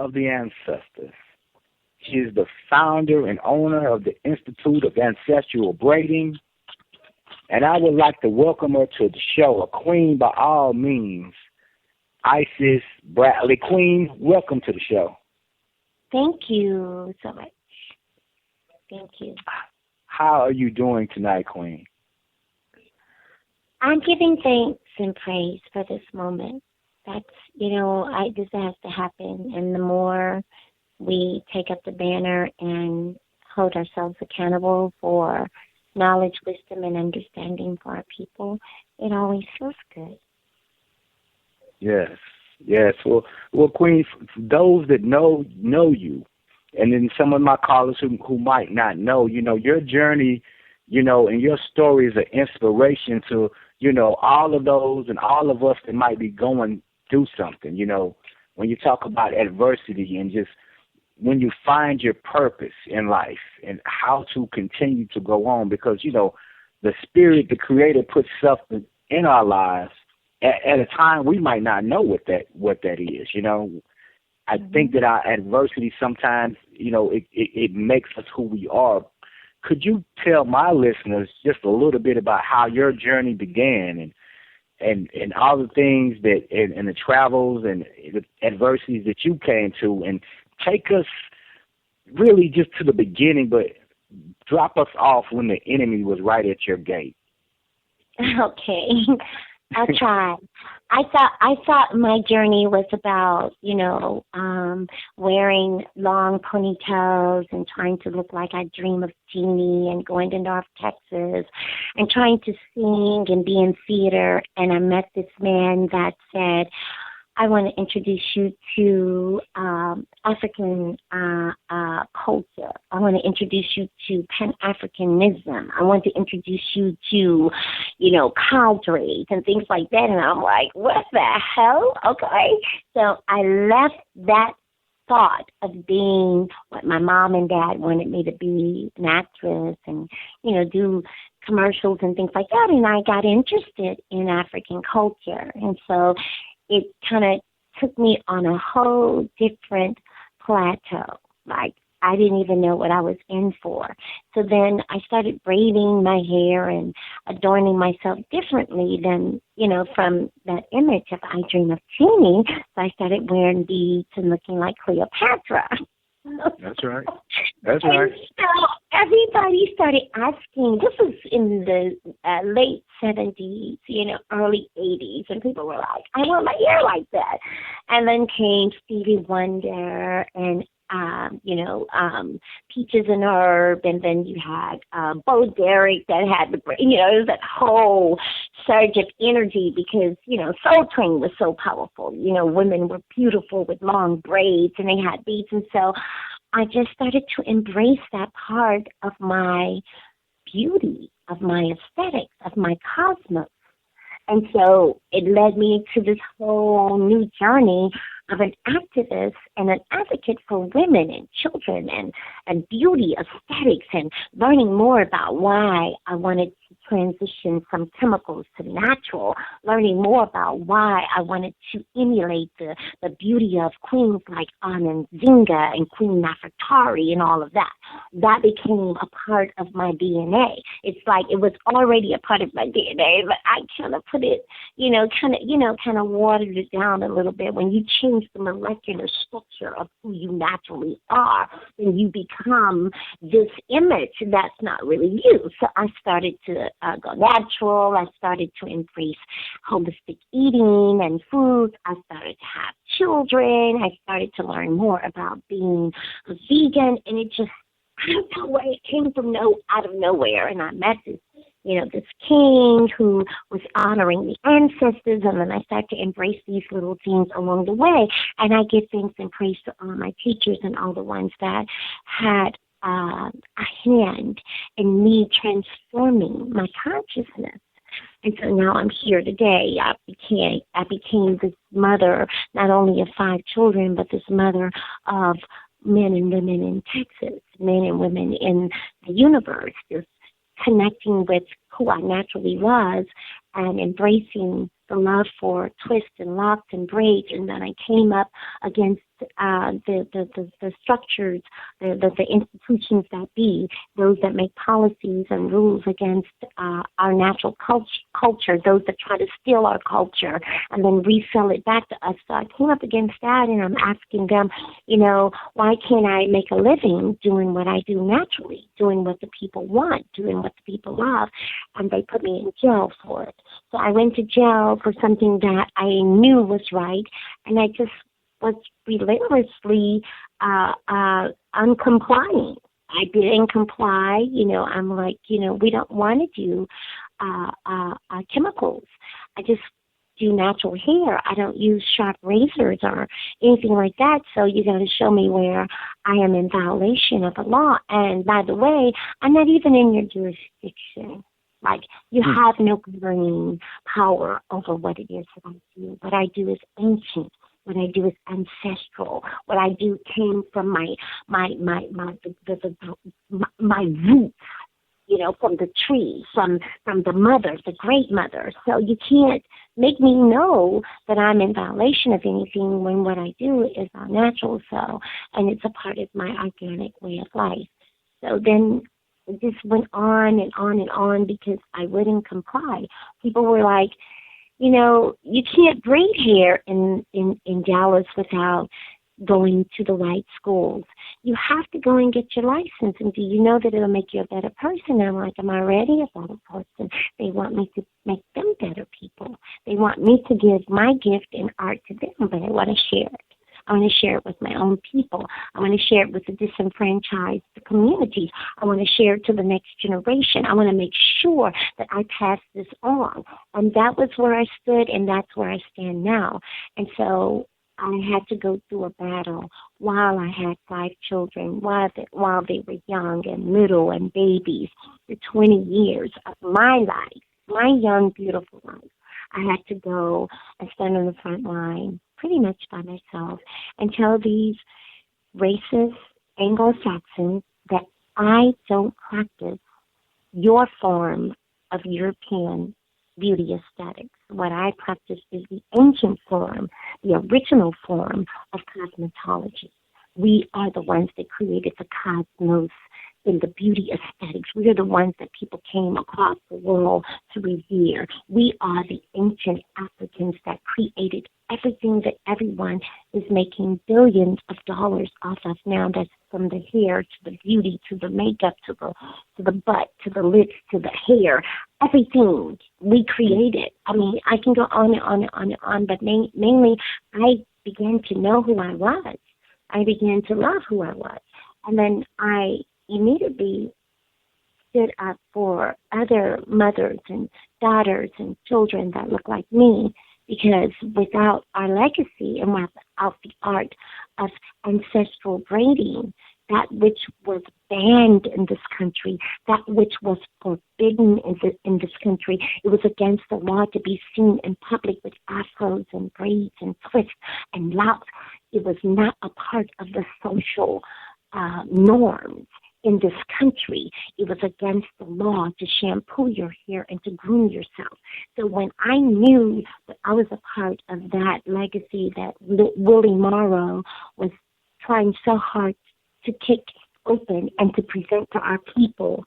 of the ancestors. She is the founder and owner of the Institute of Ancestral Braiding, and I would like to welcome her to the show, a queen by all means, Isis-Brantley. Queen, welcome to the show. Thank you so much. Thank you. How are you doing tonight, Queen? I'm giving thanks and praise for this moment. That's, this has to happen. And the more we take up the banner and hold ourselves accountable for knowledge, wisdom, and understanding for our people, it always feels good. Yes. Well, Queen, for those that know you, and then some of my callers who might not know, your journey, and your story is an inspiration to, all of those and all of us that might be going through something, when you talk about adversity and just when you find your purpose in life and how to continue to go on, because, the Spirit, the Creator, puts something in our lives at a time we might not know what that is, I think that our adversity sometimes, it makes us who we are. Could you tell my listeners just a little bit about how your journey began and all the things that and the travels and the adversities that you came to, and take us really just to the beginning, but drop us off when the enemy was right at your gate? Okay. I'll try. I thought my journey was about, wearing long ponytails and trying to look like I Dream of Jeannie and going to North Texas and trying to sing and be in theater. And I met this man that said, I want to introduce you to African culture. I want to introduce you to Pan-Africanism. I want to introduce you to, cadres and things like that. And I'm like, what the hell? Okay. So I left that thought of being what my mom and dad wanted me to be, an actress and, do commercials and things like that. And I got interested in African culture. And so it kind of took me on a whole different plateau. Like, I didn't even know what I was in for. So then I started braiding my hair and adorning myself differently than, from that image of I Dream of Jeannie. So I started wearing beads and looking like Cleopatra. That's right. That's right. So everybody started asking. This was in the late 70s, early 80s, and people were like, I want my hair like that. And then came Stevie Wonder and Peaches and Herb, and then you had Bo Derek that had the, it was that whole surge of energy because, Soul Train was so powerful. Women were beautiful with long braids and they had beads. And so I just started to embrace that part of my beauty, of my aesthetics, of my cosmos. And so it led me to this whole new journey of an activist and an advocate for women and children and beauty, aesthetics, and learning more about why I wanted to transition from chemicals to natural, learning more about why I wanted to emulate the beauty of queens like Anna Zinga and Queen Nefertari and all of that. That became a part of my DNA. It's like it was already a part of my DNA, but I kind of put it, kind of watered it down a little bit. When you change the molecular structure of who you naturally are, then you become this image that's not really you. So I started to go natural. I started to embrace holistic eating and food. I started to have children. I started to learn more about being a vegan, and it just, I don't know where it came from out of nowhere. And I met this king who was honoring the ancestors, and then I started to embrace these little things along the way. And I give thanks and praise to all my teachers and all the ones that had a hand in me transforming my consciousness. And so now I'm here today. I became this mother, not only of 5 children, but this mother of men and women in Texas, men and women in the universe, just connecting with who I naturally was and embracing the love for twists and locks and braids, and then I came up against the structures, the institutions that be, those that make policies and rules against our natural culture, those that try to steal our culture and then resell it back to us. So I came up against that, and I'm asking them, why can't I make a living doing what I do naturally, doing what the people want, doing what the people love? And they put me in jail for it. So I went to jail for something that I knew was right, and I just was relentlessly uncomplying. I didn't comply. I'm like, we don't want to do chemicals. I just do natural hair. I don't use sharp razors or anything like that. So you got to show me where I am in violation of the law. And by the way, I'm not even in your jurisdiction. Like, you have no governing power over what it is that I do. What I do is ancient. What I do is ancestral. What I do came from my roots, from the tree, from the mother, the great mother. So you can't make me know that I'm in violation of anything when what I do is all natural. So, and it's a part of my organic way of life. So then it just went on and on and on because I wouldn't comply. People were like, you can't braid hair in Dallas without going to the right schools. You have to go and get your license. And do you know that it'll make you a better person? And I'm like, am I already a better person? They want me to make them better people. They want me to give my gift and art to them, but I want to share it. I want to share it with my own people. I want to share it with the disenfranchised communities. I want to share it to the next generation. I want to make sure that I pass this on. And that was where I stood, and that's where I stand now. And so I had to go through a battle while I had 5 children, while they were young and little and babies, for 20 years of my life, my young, beautiful life. I had to go and stand on the front line pretty much by myself and tell these racist Anglo-Saxons that I don't practice your form of European beauty aesthetics. What I practice is the ancient form, the original form of cosmetology. We are the ones that created the cosmos in the beauty aesthetics. We are the ones that people came across the world to revere. We are the ancient Africans that created everything that everyone is making billions of dollars off of now. That's from the hair to the beauty to the makeup to the butt to the lips to the hair. Everything we created. I mean, I can go on and on and on and on, but mainly I began to know who I was. I began to love who I was. And then I immediately stood up for other mothers and daughters and children that look like me, because without our legacy and without the art of ancestral braiding, that which was banned in this country, that which was forbidden in this country, it was against the law to be seen in public with afros and braids and twists and locks. It was not a part of the social norms in this country. It was against the law to shampoo your hair and to groom yourself. So when I knew that I was a part of that legacy that Willie Morrow was trying so hard to kick open and to present to our people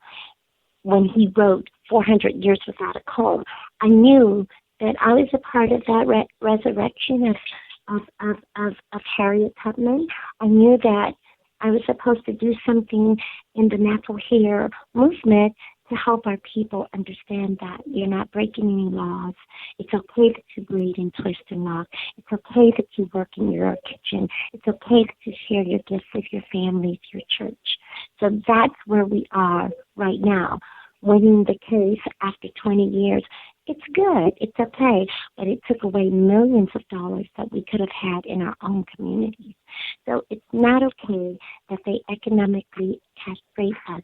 when he wrote 400 Years Without a Comb, I knew that I was a part of that resurrection of Harriet Tubman. I knew that I was supposed to do something in the natural hair movement to help our people understand that you're not breaking any laws. It's okay that you braid and twist and lock. It's okay that you work in your kitchen. It's okay that you share your gifts with your family, your church. So that's where we are right now. Winning the case after 20 years, it's good. It's okay. But it took away millions of dollars that we could have had in our own communities. So it's not okay that they economically castrate us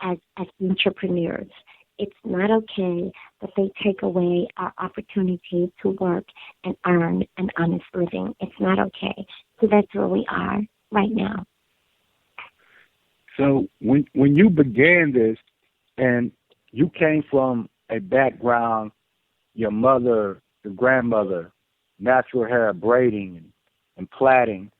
as entrepreneurs. It's not okay that they take away our opportunity to work and earn an honest living. It's not okay. So that's where we are right now. So when you began this, and you came from a background, your mother, your grandmother, natural hair braiding and plaiting,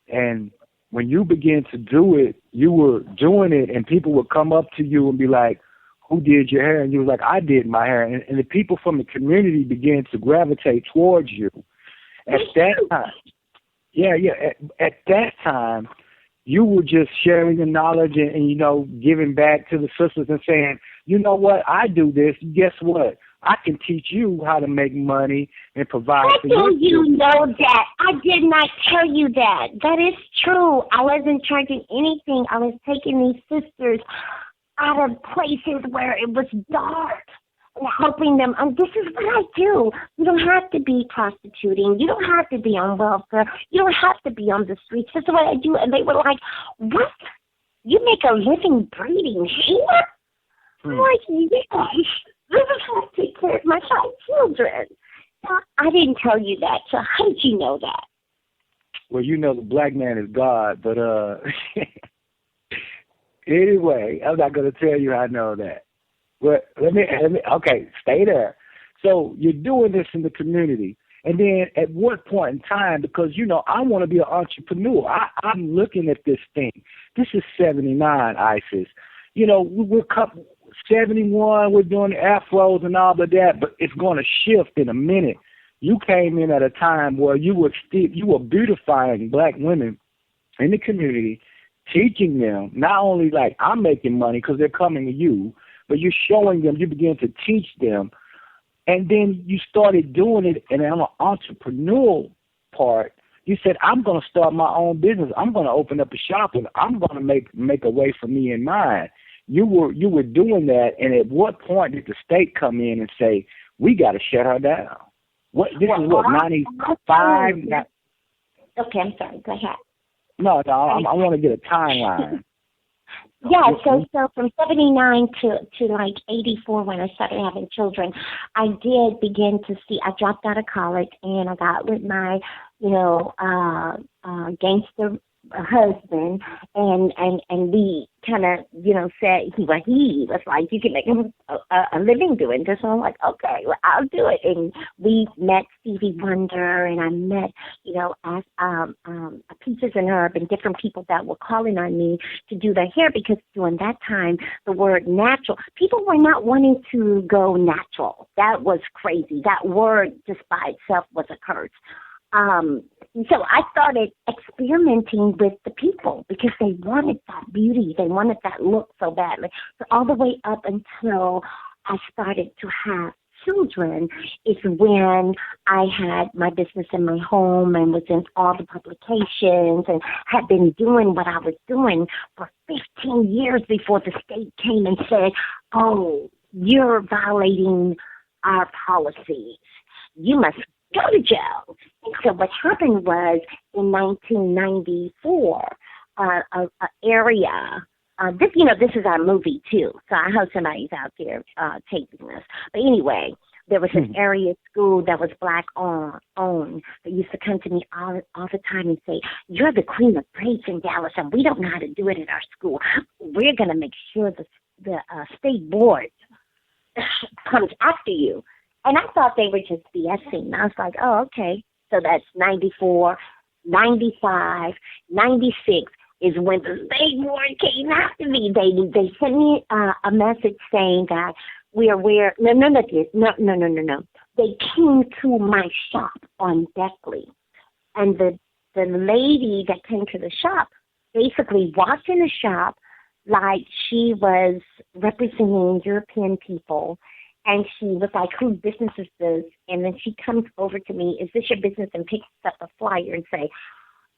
and when you began to do it, you were doing it, and people would come up to you and be like, who did your hair? And you were like, I did my hair. And the people from the community began to gravitate towards you. At that time, at that time, you were just sharing the knowledge and, you know, giving back to the sisters and saying, you know what, I do this. Guess what? I can teach you how to make money and provide for you. How do you know that? I did not tell you that. That is true. I wasn't charging anything. I was taking these sisters out of places where it was dark and helping them. This is what I do. You don't have to be prostituting. You don't have to be on welfare. You don't have to be on the streets. This is what I do. And they were like, what? You make a living breeding hair? I'm like, yes. This is how I take care of my 5 children. I didn't tell you that, so how did you know that? Well, you know the black man is God, but anyway, I'm not going to tell you I know that. But let me, okay, stay there. So you're doing this in the community. And then at what point in time, because, you know, I want to be an entrepreneur. I'm looking at this thing. This is 79, ISIS. You know, we're 71, we're doing the afros and all of that, but it's going to shift in a minute. You came in at a time where you were beautifying black women in the community, teaching them not only like I'm making money because they're coming to you, but you're showing them, you begin to teach them, and then you started doing it. And on the entrepreneurial part, you said, I'm going to start my own business. I'm going to open up a shop, and I'm going to make a way for me and mine. You were doing that, and at what point did the state come in and say, we got to shut her down? This is what, 95? Okay, I'm sorry. Go ahead. No, I want to get a timeline. Yeah, so from 79 to like 84 when I started having children, I did begin to see, I dropped out of college and I got with my, gangster husband, and we kind of, said he was like, you can make a living doing this. So I'm like, okay, well, I'll do it. And we met Stevie Wonder, and I met, Peaches and Herb and different people that were calling on me to do their hair, because during that time, the word natural, people were not wanting to go natural. That was crazy. That word just by itself was a curse. So I started experimenting with the people because they wanted that beauty. They wanted that look so badly. So all the way up until I started to have children is when I had my business in my home and was in all the publications and had been doing what I was doing for 15 years before the state came and said, oh, you're violating our policies. You must go to jail. And so what happened was in 1994, this is our movie too. So I hope somebody's out there taping this. But anyway, there was an area school that was black owned that used to come to me all the time and say, you're the queen of braids in Dallas, and we don't know how to do it at our school. We're going to make sure the state board comes after you. And I thought they were just BSing. I was like, oh, okay. So that's 94, 95, 96 is when the state board came after me. They sent me a message saying that no. They came to my shop on Beckley. And the lady that came to the shop basically walked in the shop like she was representing European people. And she was like, whose business is this? And then she comes over to me, is this your business? And picks up a flyer and say,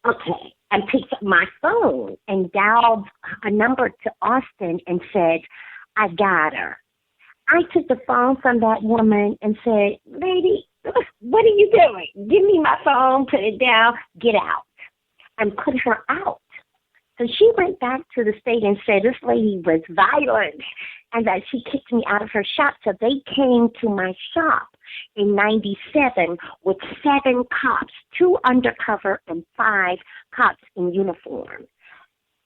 okay. And picks up my phone and dialed a number to Austin and said, I got her. I took the phone from that woman and said, lady, what are you doing? Give me my phone, put it down, get out. And put her out. So she went back to the state and said this lady was violent and that she kicked me out of her shop. So they came to my shop in 97 with 7 cops, 2 undercover and 5 cops in uniform.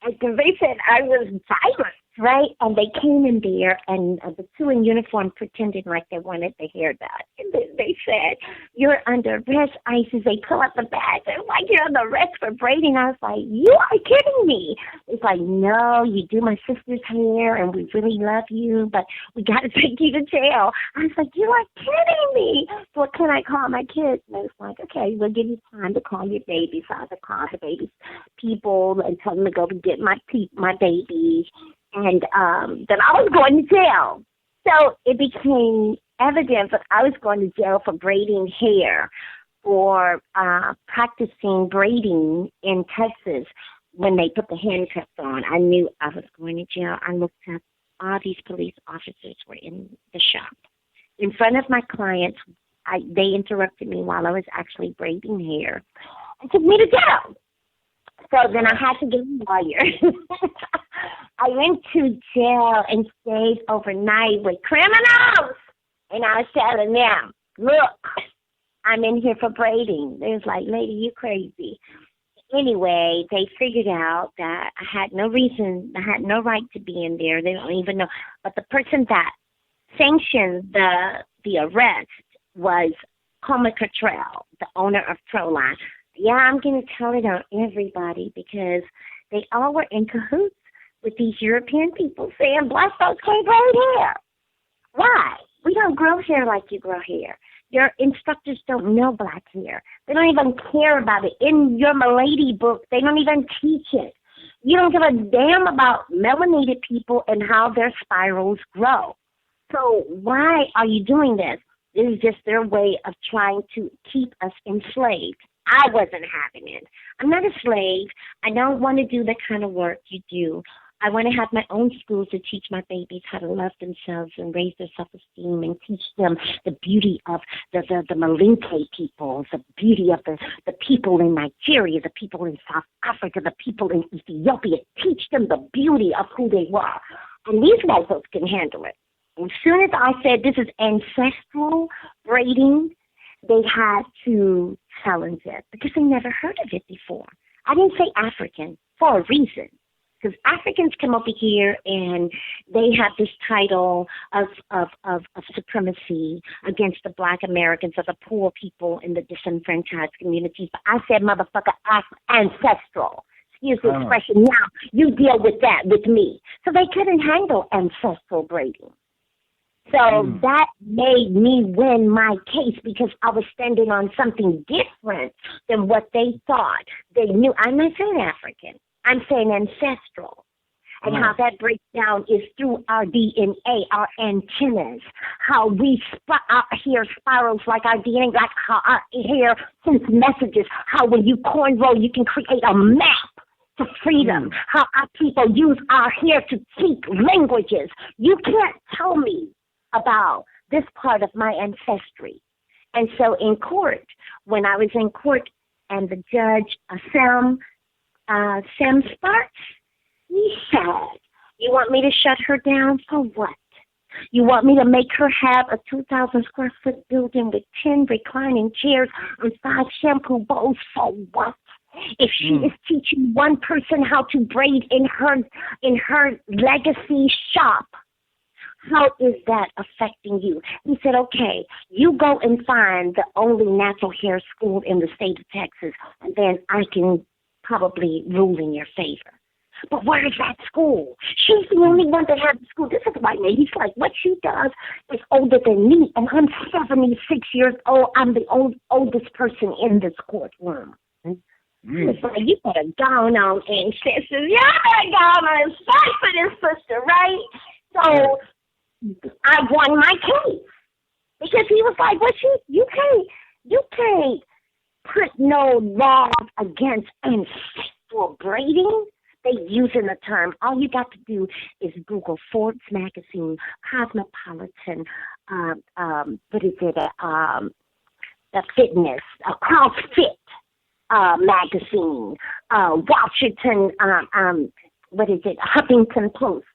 And they said I was violent. right? And they came in there, and the two in uniform pretended like they wanted the hair done. And they said, "You're under arrest, ISIS." They pull up the badge. They're like, "You're under arrest for braiding." I was like, "You are kidding me." It's like, "No, you do my sister's hair, and we really love you, but we got to take you to jail." I was like, "You are kidding me." So what can I call my kids? And they was like, "Okay, we'll give you time to call your babies." So I had to call the babies' people and tell them to go get my babies. And that I was going to jail. So it became evident that I was going to jail for braiding hair, for practicing braiding in Texas. When they put the handcuffs on, I knew I was going to jail. I looked up, all these police officers were in the shop. In front of my clients, they interrupted me while I was actually braiding hair and took me to jail. So then I had to get a lawyer. I went to jail and stayed overnight with criminals. And I was telling them, "Look, I'm in here for braiding." They was like, "Lady, you crazy." Anyway, they figured out that I had no reason, I had no right to be in there. They don't even know. But the person that sanctioned the arrest was Homer Cottrell, the owner of Proline. Yeah, I'm going to tell it on everybody because they all were in cahoots with these European people saying black folks can't grow hair. Why? We don't grow hair like you grow hair. Your instructors don't know black hair. They don't even care about it. In your Milady book, they don't even teach it. You don't give a damn about melanated people and how their spirals grow. So why are you doing this? This is just their way of trying to keep us enslaved. I wasn't having it. I'm not a slave. I don't want to do the kind of work you do. I want to have my own schools to teach my babies how to love themselves and raise their self-esteem and teach them the beauty of the Malinke people, the beauty of the people in Nigeria, the people in South Africa, the people in Ethiopia. Teach them the beauty of who they were. And these white folks can handle it. As soon as I said this is ancestral braiding, they had to challenge it because they never heard of it before. I didn't say African for a reason. Because Africans come over here and they have this title of supremacy against the black Americans, of the poor people in the disenfranchised communities. But I said, motherfucker, ancestral. Excuse the expression. Now, you deal with that with me. So they couldn't handle ancestral braiding. So that made me win my case because I was standing on something different than what they thought. They knew. I'm not saying African. I'm saying ancestral. And how that breaks down is through our DNA, our antennas, how our hair spirals like our DNA, like how our hair sends messages, how when you cornrow, you can create a map to freedom, how our people use our hair to speak languages. You can't tell me about this part of my ancestry. And so in court, when I was in court and the judge, Sam Sparks, he said, "You want me to shut her down for what? You want me to make her have a 2,000 square foot building with 10 reclining chairs and 5 shampoo bowls for what? If she is teaching one person how to braid in her legacy shop, how is that affecting you?" He said, "Okay, you go and find the only natural hair school in the state of Texas, and then I can probably rule in your favor." But where is that school? She's the only one that has the school. This is a white man. He's like, what she does is older than me, and I'm 76 years old. I'm the oldest person in this courtroom. It's like, you better go on, ancestors. You better go on and fight for this sister, right? So I won my case because he was like, you can't put no laws against ancestral braiding. They using the term. All you got to do is Google Forbes magazine, Cosmopolitan, the fitness, CrossFit magazine, Washington, Huffington Post.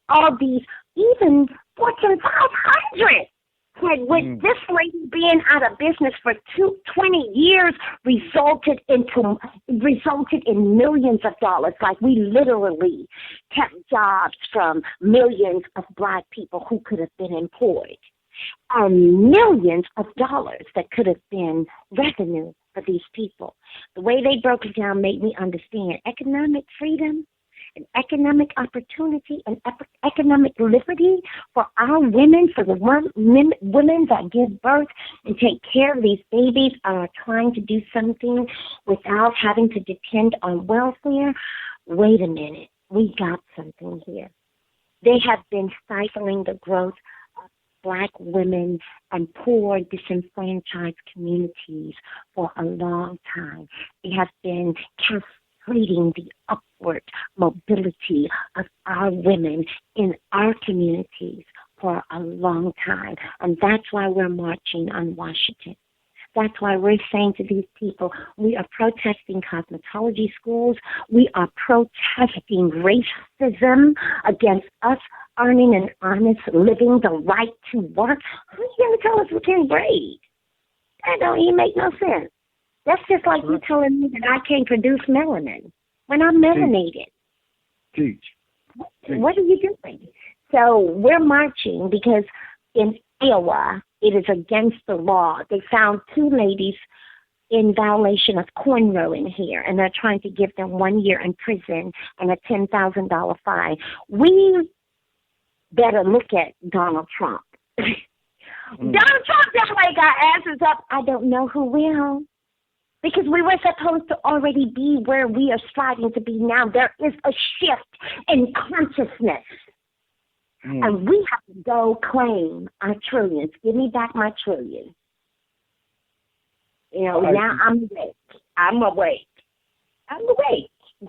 All these, even Fortune 500 And with this lady being out of business for 20 years resulted in millions of dollars. Like, we literally kept jobs from millions of black people who could have been employed, and millions of dollars that could have been revenue for these people. The way they broke it down made me understand economic freedom and economic opportunity and economic liberty for our women, for the women that give birth and take care of these babies, are trying to do something without having to depend on welfare. Wait a minute, we got something here. They have been stifling the growth of black women and poor, disenfranchised communities for a long time. They have been leading the upward mobility of our women in our communities for a long time. And that's why we're marching on Washington. That's why we're saying to these people, we are protesting cosmetology schools. We are protesting racism against us earning an honest living, the right to work. Who's going to tell us we can't braid? That don't even make no sense. That's just like you telling me that I can't produce melanin when I'm melanated. Teach. What are you doing? So we're marching because in Iowa, it is against the law. They found 2 ladies in violation of cornrowing here, and they're trying to give them 1 year in prison and a $10,000 fine. We better look at Donald Trump. Donald Trump just like our asses up. I don't know who will. Because we were supposed to already be where we are striving to be now. There is a shift in consciousness. And we have to go claim our trillions. Give me back my trillion. You know, now I'm awake.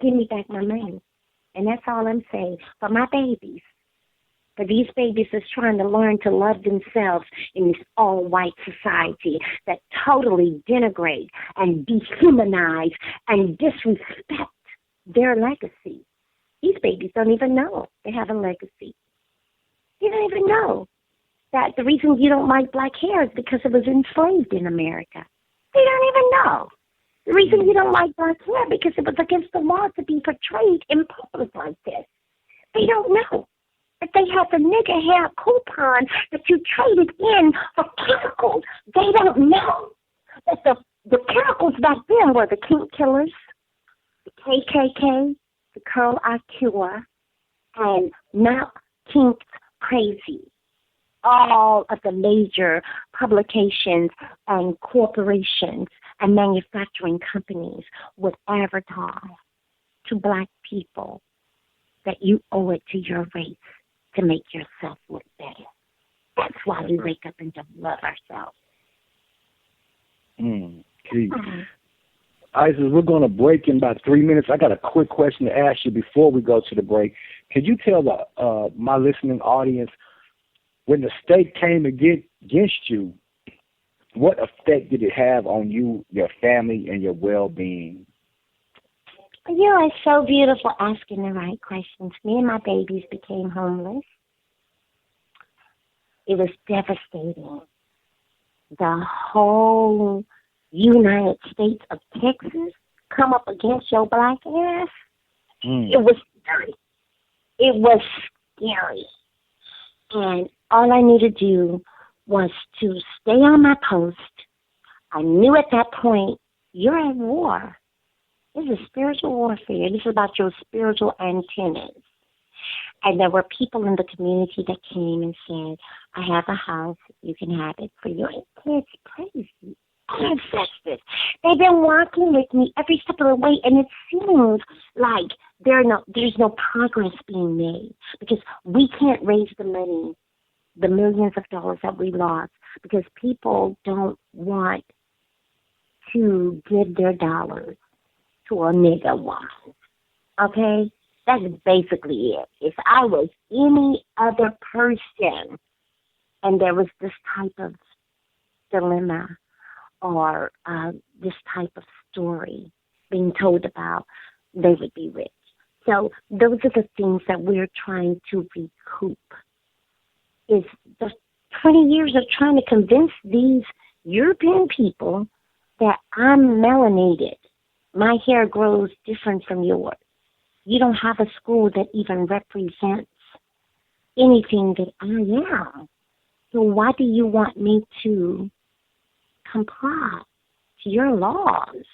Give me back my money. And that's all I'm saying. For my babies. For these babies that's trying to learn to love themselves in this all-white society that totally denigrate and dehumanize and disrespect their legacy. These babies don't even know they have a legacy. They don't even know that the reason you don't like black hair is because it was enslaved in America. They don't even know. The reason you don't like black hair because it was against the law to be portrayed in public like this. They don't know. If they had the nigger hair coupon that you traded in for chemicals, they don't know that the chemicals back then were the kink killers, the KKK, the Curl Acura, and now Kink Crazy. All of the major publications and corporations and manufacturing companies would advertise to black people that you owe it to your race to make yourself look better. That's why we wake up and don't love ourselves. Isis, we're going to break in about 3 minutes. I got a quick question to ask you before we go to the break. Could you tell my listening audience, when the state came against you, what effect did it have on you, your family, and your well-being? You are so beautiful asking the right questions. Me and my babies became homeless. It was devastating. The whole United States of Texas come up against your black ass. It was scary. It was scary. And all I knew to do was to stay on my post. I knew at that point, you're at war. This is spiritual warfare. This is about your spiritual antennas. And there were people in the community that came and said, I have a house. You can have it for your kids. Praise you. Ancestors. They've been walking with me every step of the way, and it seems like there's no progress being made because we can't raise the money, the millions of dollars that we lost, because people don't want to give their dollars to a nigga wife. Okay? That's basically it. If I was any other person and there was this type of dilemma or this type of story being told about, they would be rich. So those are the things that we're trying to recoup, is the 20 years of trying to convince these European people that I'm melanated. My hair grows different from yours. You don't have a school that even represents anything that I am. So why do you want me to comply to your laws?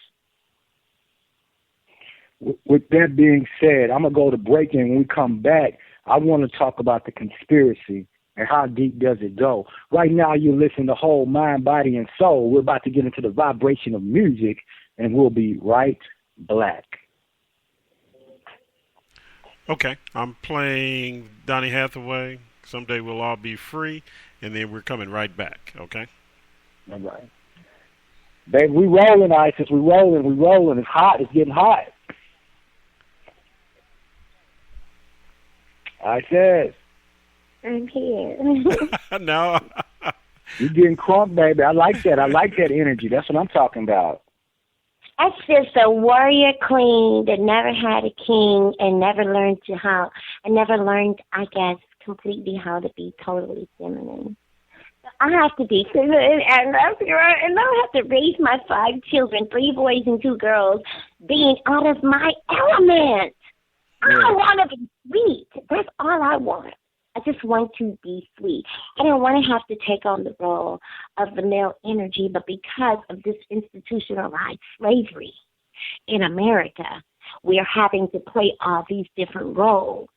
With that being said, I'm going to go to break, and when we come back, I want to talk about the conspiracy and how deep does it go. Right now, you're listening to Whole Mind, Body, and Soul. We're about to get into the vibration of music, and we'll be right back. Okay, I'm playing Donny Hathaway, Someday We'll All Be Free, and then we're coming right back, okay? All right. Baby, we rolling, Isis. We rolling. It's hot. It's getting hot. Isis. I'm here. No. You're getting crunk, baby. I like that. I like that energy. That's what I'm talking about. That's just a warrior queen that never had a king and never learned, I guess, completely how to be totally feminine. I have to be feminine, and I have to raise my 5 children, 3 boys and 2 girls, being out of my element. I want to be sweet. That's all I want. I just want to be sweet. I don't want to have to take on the role of the male energy, but because of this institutionalized slavery in America, we are having to play all these different roles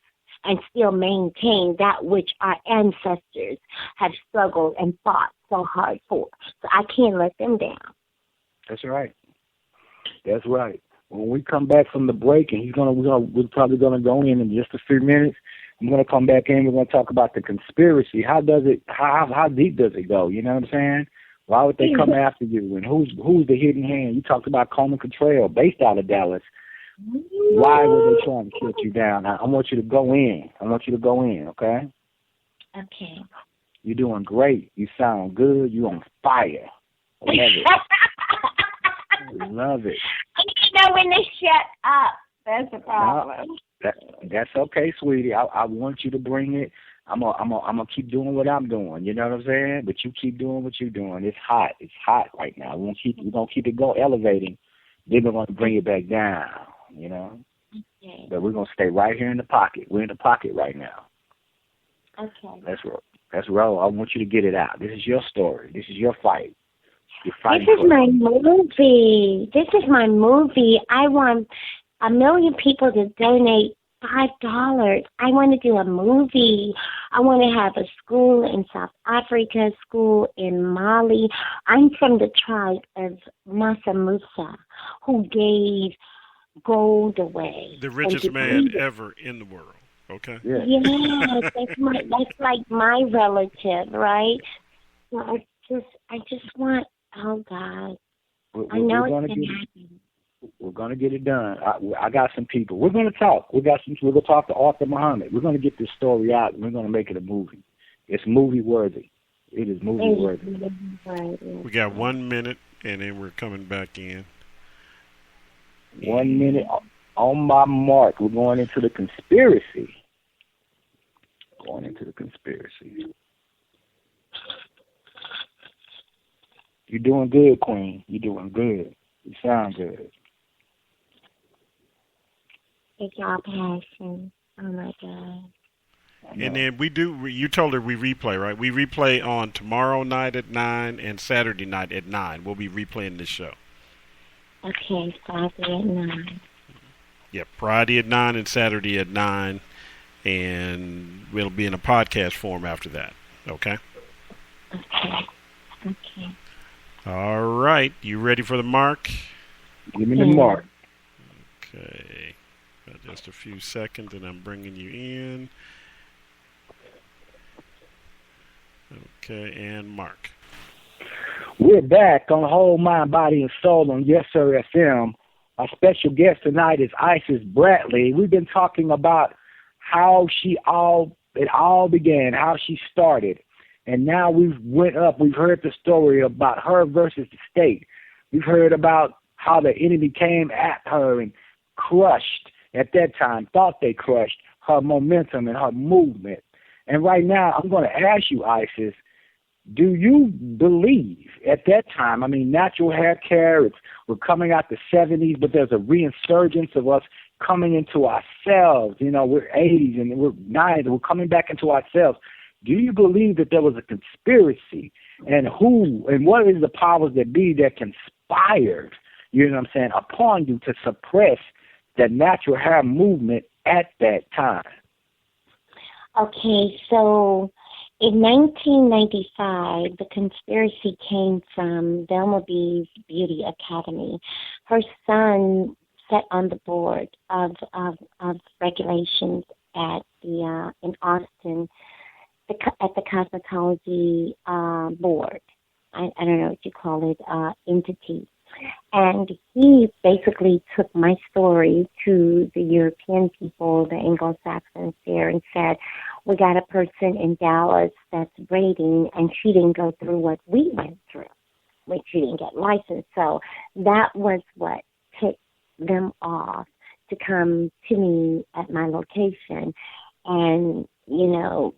and still maintain that which our ancestors have struggled and fought so hard for. So I can't let them down. That's right. That's right. When we come back from the break, and we're probably gonna go in just a few minutes. I'm gonna come back in. We're gonna talk about the conspiracy. How deep does it go? You know what I'm saying? Why would they come after you? And who's the hidden hand? You talked about Coleman Contrell, based out of Dallas. Why were they trying to shut you down? I want you to go in. Okay? Okay. You're doing great. You sound good. You on fire. I love it. I love it. You know when they shut up. That's the problem. No, that's okay, sweetie. I want you to bring it. I'm gonna keep doing what I'm doing. You know what I'm saying? But you keep doing what you're doing. It's hot. It's hot right now. We're gonna keep it going, elevating. Then we're gonna bring it back down. You know. Okay. But we're gonna stay right here in the pocket. We're in the pocket right now. Okay. Let's roll. I want you to get it out. This is your story. This is your fight. You're fighting. This is my movie. I want 1 million people to donate $5. I want to do a movie. I want to have a school in South Africa, a school in Mali. I'm from the tribe of Massa Musa, who gave gold away. The richest man ever in the world. Okay. Yeah. Yes, that's like my relative, right? So I just want. Oh God, I know it's gonna happen. We're gonna get it done. I got some people. We're gonna talk. We're gonna talk to Arthur Muhammad. We're gonna get this story out, and we're gonna make it a movie. It's movie worthy. It is movie worthy. We got 1 minute, and then we're coming back in. 1 minute on my mark. We're going into the conspiracy. You're doing good, Queen. You're doing good. You sound good. It's all passion. Oh, my God. And then you told her we replay, right? We replay on tomorrow night at 9 and Saturday night at 9. We'll be replaying this show. Okay, Friday at 9. Yep, Friday at 9 and Saturday at 9. And it'll be in a podcast form after that. Okay? Okay. All right. You ready for the mark? Give me the mark. Okay. Just a few seconds, and I'm bringing you in. Okay, and mark. We're back on Whole Mind, Body, and Soul on Yessurr-FM. Our special guest tonight is Isis-Brantley. We've been talking about how it all began, how she started. And now we've heard the story about her versus the state. We've heard about how the enemy came at her and crushed, at that time, thought they crushed her momentum and her movement. And right now, I'm going to ask you, Isis, Do you believe at that time, I mean, natural hair care, we're coming out the 70s, but there's a reinsurgence of us coming into ourselves. You know, we're 80s and we're 90s, we're coming back into ourselves. Do you believe that there was a conspiracy, and who and what is the powers that be that conspired, you know what I'm saying, upon you to suppress the natural hair movement at that time? Okay, so in 1995, the conspiracy came from Velma B's Beauty Academy. Her son sat on the board of regulations at the in Austin, at the cosmetology board. I don't know what you call it, entity. And he basically took my story to the European people, the Anglo-Saxons there, and said, we got a person in Dallas that's braiding, and she didn't go through what we went through. She didn't get licensed. So that was what tipped them off to come to me at my location and, you know,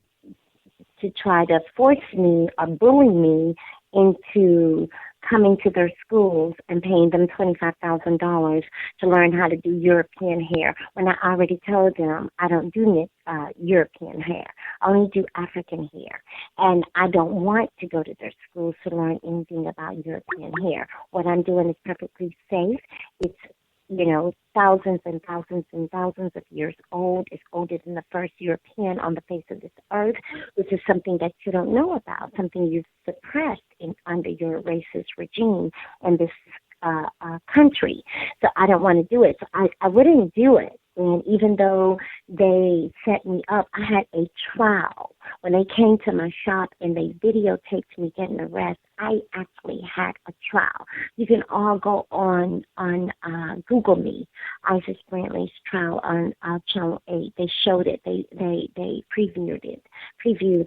to try to force me or bully me into coming to their schools and paying them $25,000 to learn how to do European hair, when I already told them I don't do European hair. I only do African hair. And I don't want to go to their schools to learn anything about European hair. What I'm doing is perfectly safe. It's, you know, thousands and thousands and thousands of years old. It's older than the first European on the face of this earth, which is something that you don't know about, something you've suppressed under your racist regime in this country. So I don't want to do it. So I wouldn't do it. And even though they set me up, I had a trial. When they came to my shop and they videotaped me getting arrested, I actually had a trial. You can all go on Google me, Isis-Brantley's trial on Channel 8. They showed it. They previewed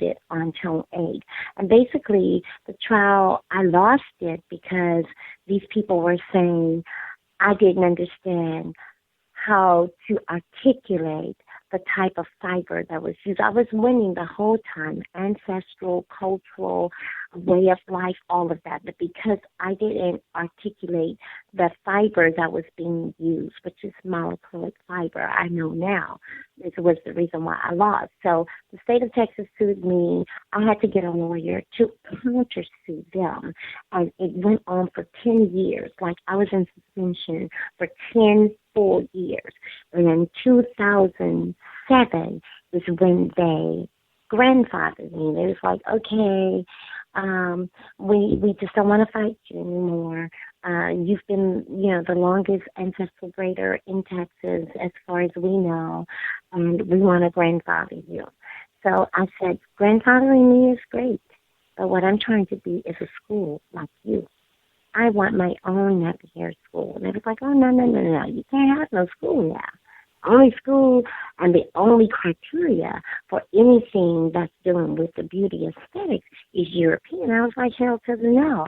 it on Channel 8. And basically, the trial, I lost it because these people were saying I didn't understand how to articulate the type of fiber that was used. I was winning the whole time, ancestral, cultural, way of life, all of that. But because I didn't articulate the fiber that was being used, which is monoacrylic fiber, I know now, this was the reason why I lost. So the state of Texas sued me. I had to get a lawyer to counter-sue them. And it went on for 10 years. Like, I was in suspension for 10 full years. And in 2007 is when they grandfathered me. They was like, okay, we just don't want to fight you anymore. You've been, you know, the longest ancestral braider in Texas as far as we know, and we want to grandfather you. So I said, grandfathering me is great, but what I'm trying to be is a school like you. I want my own nappy hair school. And they was like, oh, no, you can't have no school now. Only school and the only criteria for anything that's dealing with the beauty aesthetics is European. I was like, hell to the no.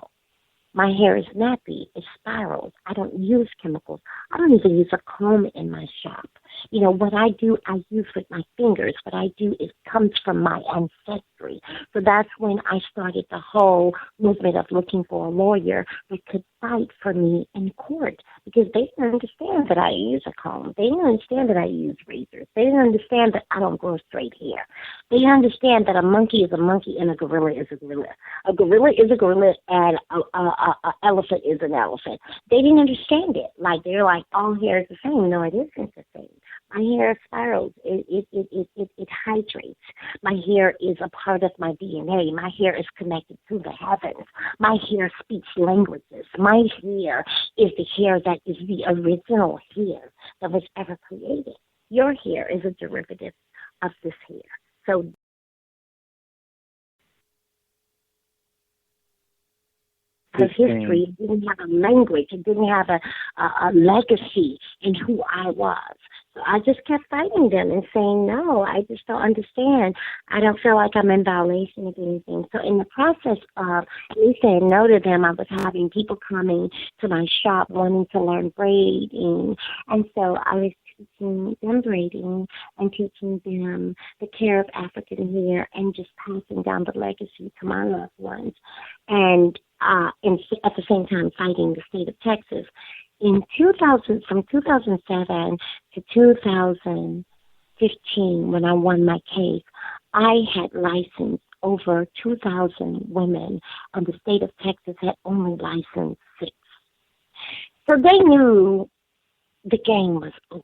My hair is nappy. It spirals. I don't use chemicals. I don't even use a comb in my shop. You know, what I do, I use with my fingers. What I do, it comes from my ancestry. So that's when I started the whole movement of looking for a lawyer that could fight for me in court, because they didn't understand that I use a comb. They didn't understand that I use razors. They didn't understand that I don't grow straight hair. They didn't understand that a monkey is a monkey and a gorilla is a gorilla. A gorilla is a gorilla and a elephant is an elephant. They didn't understand it. Like, they're like, all hair is the same. No, it isn't the same. My hair spirals. It hydrates. My hair is a part of my DNA. My hair is connected to the heavens. My hair speaks languages. My hair is the hair that is the original hair that was ever created. Your hair is a derivative of this hair. So of history, it didn't have a language, it didn't have a legacy in who I was. So I just kept fighting them and saying, no, I just don't understand. I don't feel like I'm in violation of anything. So in the process of me saying no to them, I was having people coming to my shop wanting to learn braiding. And so I was teaching them braiding and teaching them the care of African hair and just passing down the legacy to my loved ones. And at the same time fighting the state of Texas. In 2000, from 2007 to 2015, when I won my case, I had licensed over 2,000 women, and the state of Texas had only licensed 6. So they knew the game was over.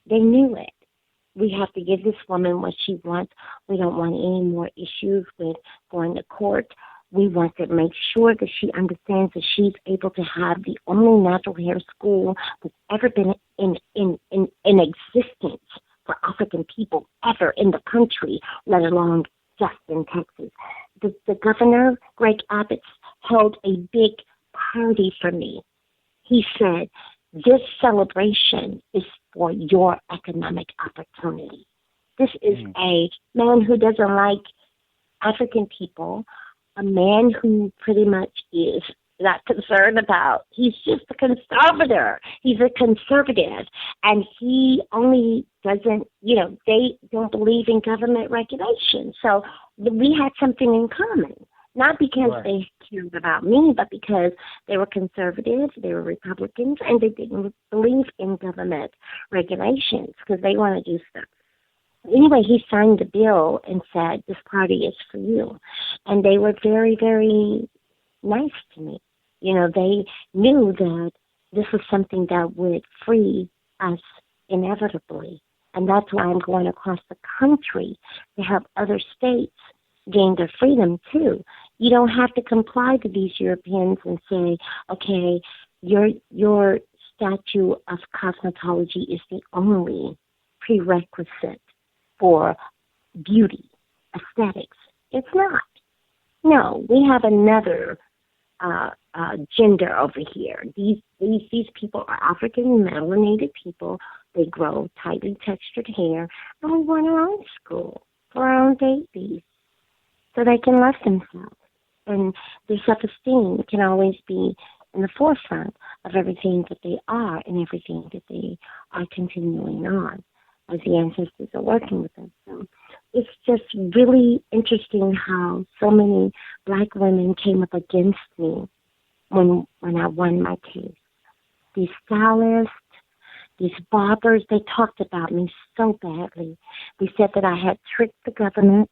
They knew it. We have to give this woman what she wants. We don't want any more issues with going to court. We want to make sure that she understands that she's able to have the only natural hair school that's ever been in existence for African people ever in the country, let alone just in Texas. The governor, Greg Abbott, held a big party for me. He said, this celebration is for your economic opportunity. This is a man who doesn't like African people, a man who pretty much is not concerned about. He's just a conservator. He's a conservative. And he only doesn't, they don't believe in government regulation. So we had something in common. Not because they cared about me, but because they were conservative, they were Republicans, and they didn't believe in government regulations because they want to do stuff. Anyway, he signed the bill and said, this party is for you. And they were very, very nice to me. They knew that this was something that would free us inevitably. And that's why I'm going across the country to help other states gain their freedom, too. You don't have to comply to these Europeans and say, okay, your statute of cosmetology is the only prerequisite for beauty, aesthetics. It's not. No, we have another gender over here. These people are African melanated people. They grow tightly textured hair, and we want our own school for our own babies so they can love themselves. And their self-esteem can always be in the forefront of everything that they are and everything that they are continuing on as the ancestors are working with them. So it's just really interesting how so many black women came up against me when I won my case. These stylists, these barbers, they talked about me so badly. They said that I had tricked the government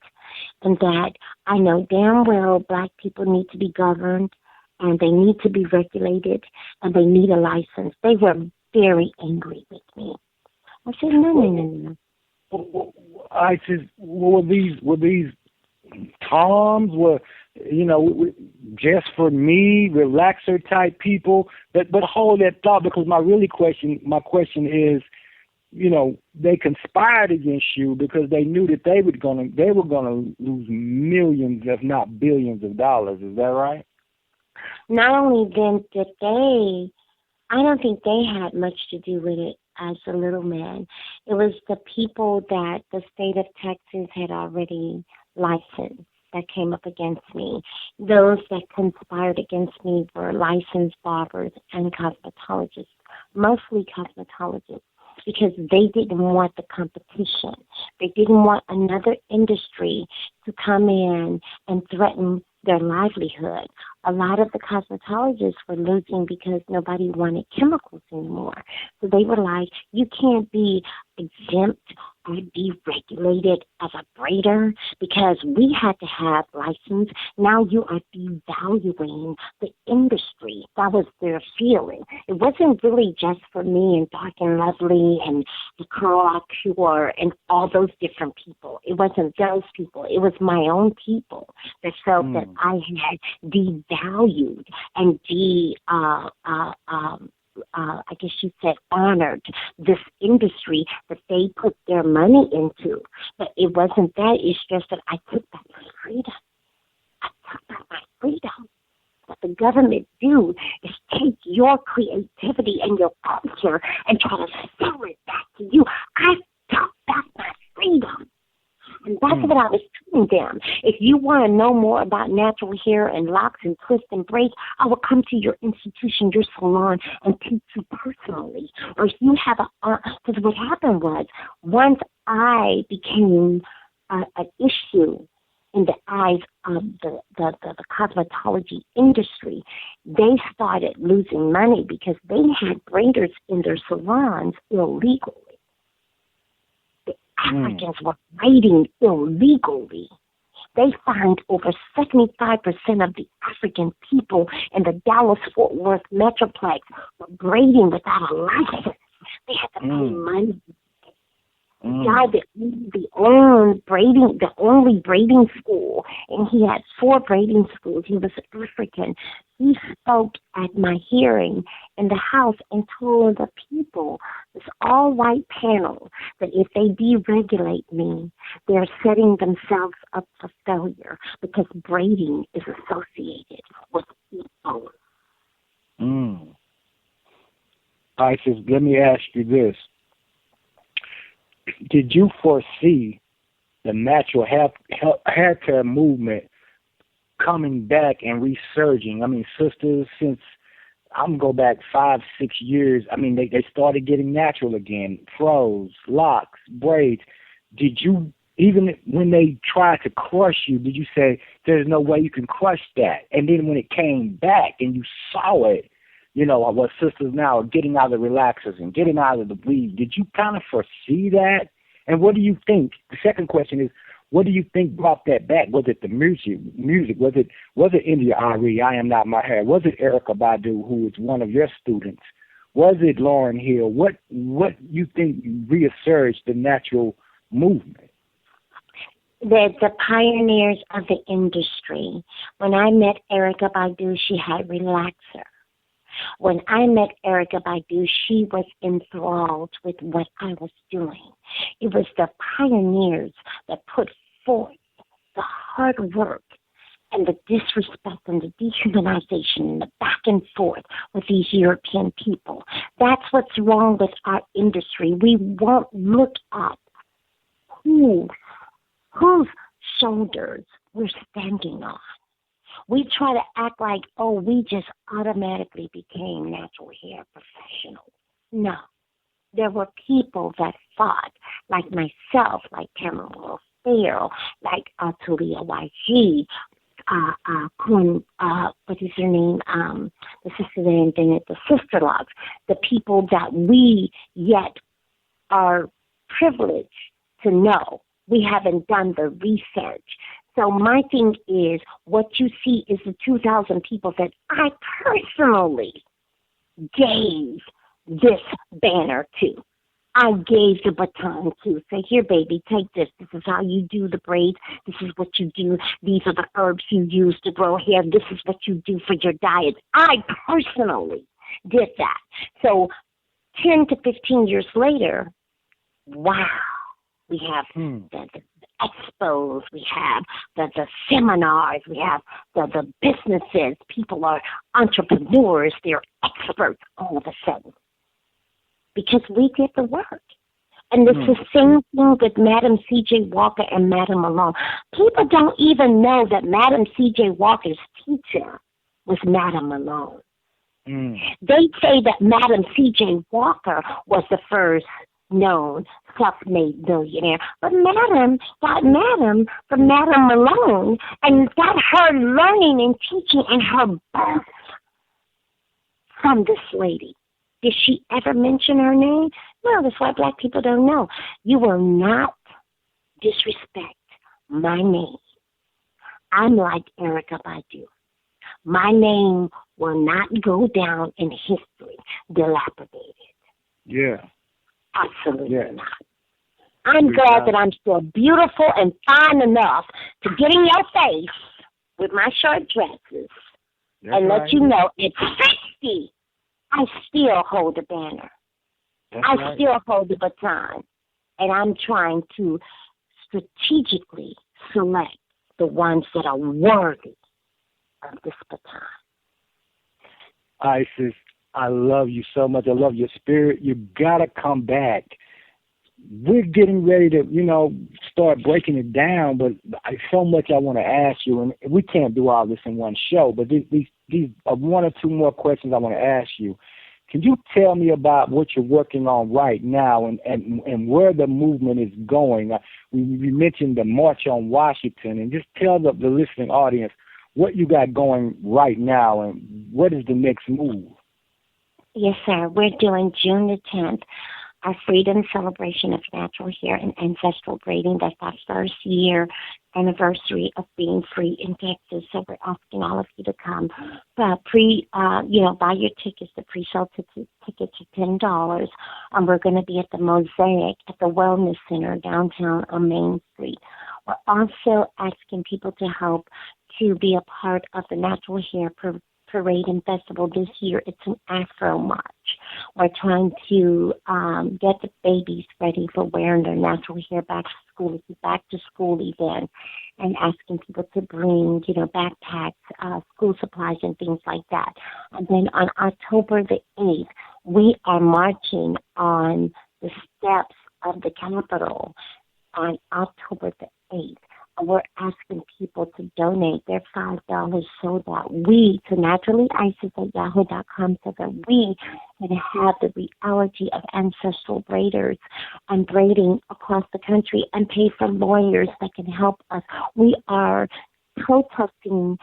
and that I know damn well black people need to be governed and they need to be regulated and they need a license. They were very angry with me. I said, no. I said, were these Toms? Just for me, relaxer type people? But hold that thought, because my question is, they conspired against you because they knew that they were gonna lose millions, if not billions, of dollars. Is that right? Not only then did I don't think they had much to do with it as a little man. It was the people that the state of Texas had already licensed that came up against me. Those that conspired against me were licensed barbers and cosmetologists, mostly cosmetologists, because they didn't want the competition. They didn't want another industry to come in and threaten their livelihood. A lot of the cosmetologists were losing because nobody wanted chemicals anymore. So they were like, you can't be exempt or be regulated as a braider because we had to have license. Now you are devaluing the industry. That was their feeling. It wasn't really just for me and Dark and Lovely and the Curl Cure and all those different people. It wasn't those people. It was my own people that felt that I had devalued and I guess you said honored this industry that they put their money into. But it wasn't that. It's just that I took back my freedom. I took back my freedom. What the government do is take your creativity and your culture and try to sell it back to you. I took back my freedom. And that's what I was teaching them. If you want to know more about natural hair and locks and twists and braids, I will come to your institution, your salon, and teach you personally. Or if you have because what happened was, once I became an issue in the eyes of the cosmetology industry, they started losing money because they had braiders in their salons illegally. The Africans were braiding illegally. They find over 75% of the African people in the Dallas-Fort Worth Metroplex were braiding without a license. They had to pay money. The guy that owned the only braiding school, and he had 4 braiding schools. He was African. He spoke at my hearing in the House and told the people, this all-white panel, that if they deregulate me, they're setting themselves up for failure because braiding is associated with evil. Isis, let me ask you this. Did you foresee the natural hair care movement coming back and resurging? I mean, sisters, since I'm going to go back 5-6 years, I mean, they started getting natural again, froze, locks, braids. Did you, even when they tried to crush you, did you say, there's no way you can crush that? And then when it came back and you saw it, you know, what sisters now are getting out of the relaxers and getting out of the weave, did you kind of foresee that? And what do you think? The second question is, what do you think brought that back? Was it the music? Was it India Ari, I Am Not My Hair? Was it Erykah Badu, who was one of your students? Was it Lauryn Hill? What you think resurged the natural movement? The pioneers of the industry. When I met Erykah Badu, she had relaxer. When I met Erykah Badu, she was enthralled with what I was doing. It was the pioneers that put forth the hard work and the disrespect and the dehumanization and the back and forth with these European people. That's what's wrong with our industry. We won't look at whose shoulders we're standing on. We try to act like, we just automatically became natural hair professionals. No. There were people that fought, like myself, like Tamara Farrell, like Talia YG, what is her name? The sister that invented the Sister Logs. The people that we yet are privileged to know. We haven't done the research. So my thing is, what you see is the 2,000 people that I personally gave this banner to. I gave the baton to. Say, here, baby, take this. This is how you do the braids. This is what you do. These are the herbs you use to grow hair. This is what you do for your diet. I personally did that. So 10 to 15 years later, wow, we have the expos, we have the seminars, we have the businesses. People are entrepreneurs, they're experts all of a sudden because we did the work. And it's the same thing with Madam C.J. Walker and Madam Malone. People don't even know that Madam C.J. Walker's teacher was Madam Malone. They say that Madam C.J. Walker was the first known self-made millionaire. But Madam got Madam from Madam Malone and got her learning and teaching and her birth from this lady. Did she ever mention her name? No, that's why black people don't know. You will not disrespect my name. I'm like Erykah Badu. My name will not go down in history dilapidated. Yeah. Absolutely not. I'm glad that I'm still beautiful and fine enough to get in your face with my short dresses and let you know at 60, I still hold the banner. I still hold the baton. And I'm trying to strategically select the ones that are worthy of this baton. Isis, I love you so much. I love your spirit. You got to come back. We're getting ready to, start breaking it down, but so much I want to ask you, and we can't do all this in one show, but these are one or two more questions I want to ask you. Can you tell me about what you're working on right now and where the movement is going? We mentioned the March on Washington, and just tell the listening audience what you got going right now and what is the next move. Yes, sir. We're doing June the 10th, our Freedom Celebration of Natural Hair and Ancestral Braiding. That's our first year anniversary of being free in Texas. So we're asking all of you to come. Buy your tickets. The pre-sale tickets are $10. And we're going to be at the Mosaic at the Wellness Center downtown on Main Street. We're also asking people to help to be a part of the Natural Hair Parade and Festival this year. It's an Afro March. We're trying to get the babies ready for wearing their natural hair back to school. It's a back-to-school event, and asking people to bring, backpacks, school supplies, and things like that. And then on October the 8th, we are marching on the steps of the Capitol on October the 8th. We're asking people to donate their $5 so that we, to naturallyisis@yahoo.com, so that we can have the reality of ancestral braiders and braiding across the country and pay for lawyers that can help us. We are protesting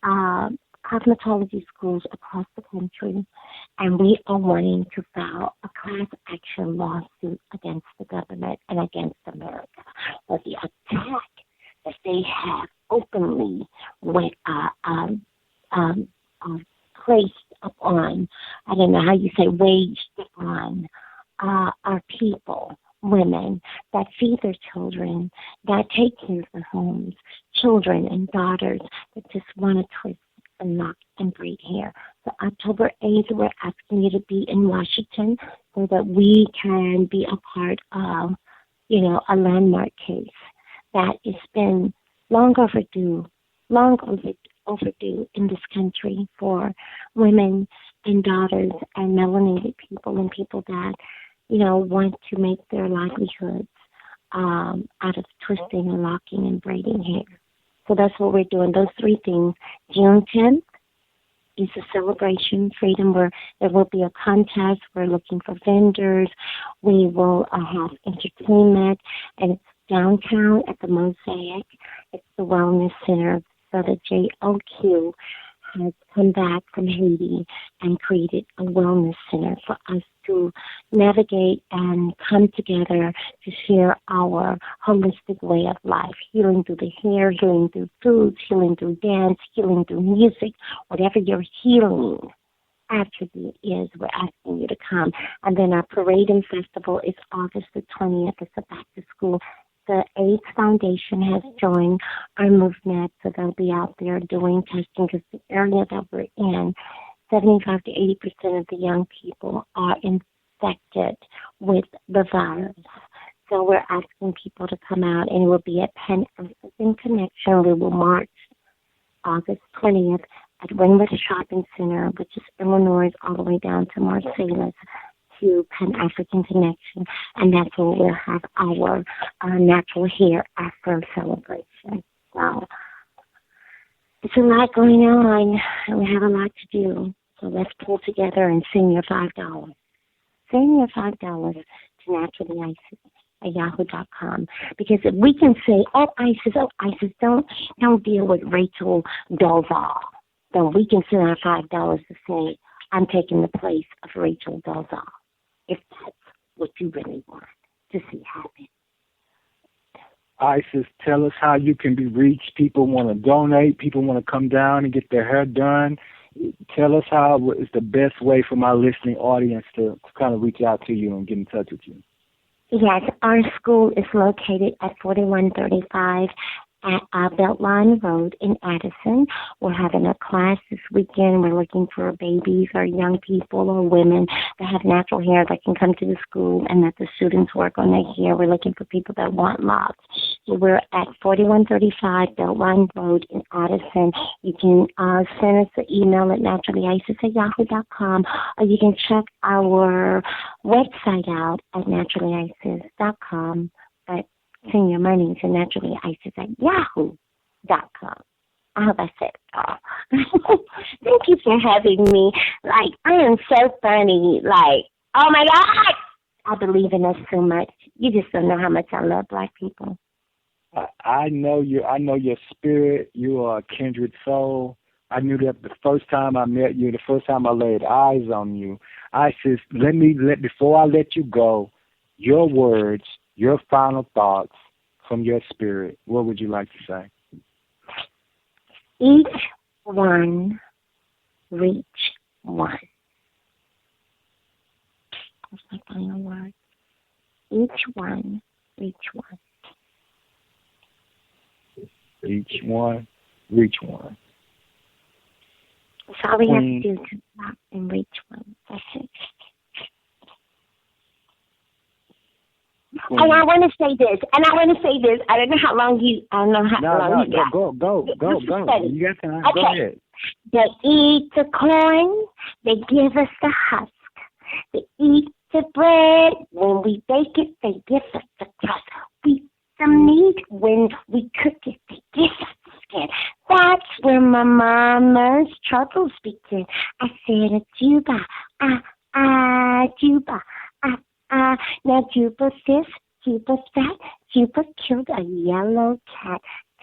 cosmetology schools across the country, and we are wanting to file a class action lawsuit against the government and against America for the attack that they have openly placed upon, I don't know how you say, waged on our people, women that feed their children, that take care of their homes, children and daughters that just want to twist and knock and braid hair. So October 8th, we're asking you to be in Washington so that we can be a part of, a landmark case that has been long overdue in this country for women and daughters and melanated people and people that, want to make their livelihoods out of twisting and locking and braiding hair. So that's what we're doing, those three things. June 10th is a celebration, freedom, where there will be a contest. We're looking for vendors. We will have entertainment, and it's downtown at the Mosaic. It's the Wellness Center. So the JOQ has come back from Haiti and created a wellness center for us to navigate and come together to share our holistic way of life, healing through the hair, healing through foods, healing through dance, healing through music, whatever your healing attribute is, we're asking you to come. And then our parade and festival is August the 20th. It's a back to school. The AIDS Foundation has joined our movement, so they'll be out there doing testing, because the area that we're in, 75 to 80% of the young people are infected with the virus. So we're asking people to come out, and it will be at Penn African Connection. We will march August 20th at Wynwood Shopping Center, which is Illinois, all the way down to Marsalis, to Pan African Connection, and that's where we'll have our natural hair Afro celebration. So it's a lot going on, and we have a lot to do. So let's pull together and send your $5. Send your $5 to naturallyisis@yahoo.com, because if we can say, oh ISIS, don't deal with Rachel Dolezal, then we can send our $5 to say, I'm taking the place of Rachel Dolezal, if that's what you really want to see happen. Isis, tell us how you can be reached. People want to donate. People want to come down and get their hair done. Tell us how is the best way for my listening audience to kind of reach out to you and get in touch with you. Yes, our school is located at 4135 at Beltline Road in Addison. We're having a class this weekend. We're looking for babies or young people or women that have natural hair that can come to the school and that the students work on their hair. We're looking for people that want locks. So we're at 4135 Beltline Road in Addison. You can send us an email at naturallyisis@yahoo.com, or you can check our website out at naturallyisis.com. But send your money to naturallyisis@yahoo.com. I hope I said it all. Thank you for having me. Like, I am so funny. Like, oh my God, I believe in us so much. You just don't know how much I love Black people. I know you. I know your spirit. You are a kindred soul. I knew that the first time I met you, the first time I laid eyes on you. Isis, before I let you go, your words, your final thoughts from your spirit. What would you like to say? Each one reach one. That's my final word. Each one reach one. Each one reach one. That's all we have to do to stop and reach one. That's it. And I want to say this. I don't know how long you. I don't know how long you got. Go. You got time. Okay. Go ahead. They eat the corn. They give us the husk. They eat the bread. When we bake it, they give us the crust. We eat some meat. When we cook it, they give us the skin. That's where my mama's troubles begin. I said a Juba, Juba, now Juba this, Juba that, Juba killed a yellow cat.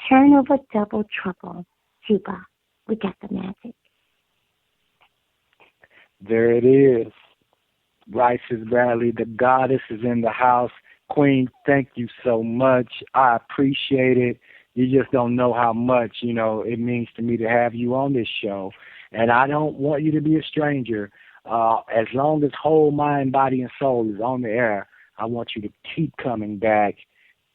Turn over double trouble. Juba, we got the magic. There it is. Isis-Brantley, the goddess is in the house. Queen, thank you so much. I appreciate it. You just don't know how much, it means to me to have you on this show. And I don't want you to be a stranger. As long as whole mind, body, and soul is on the air, I want you to keep coming back.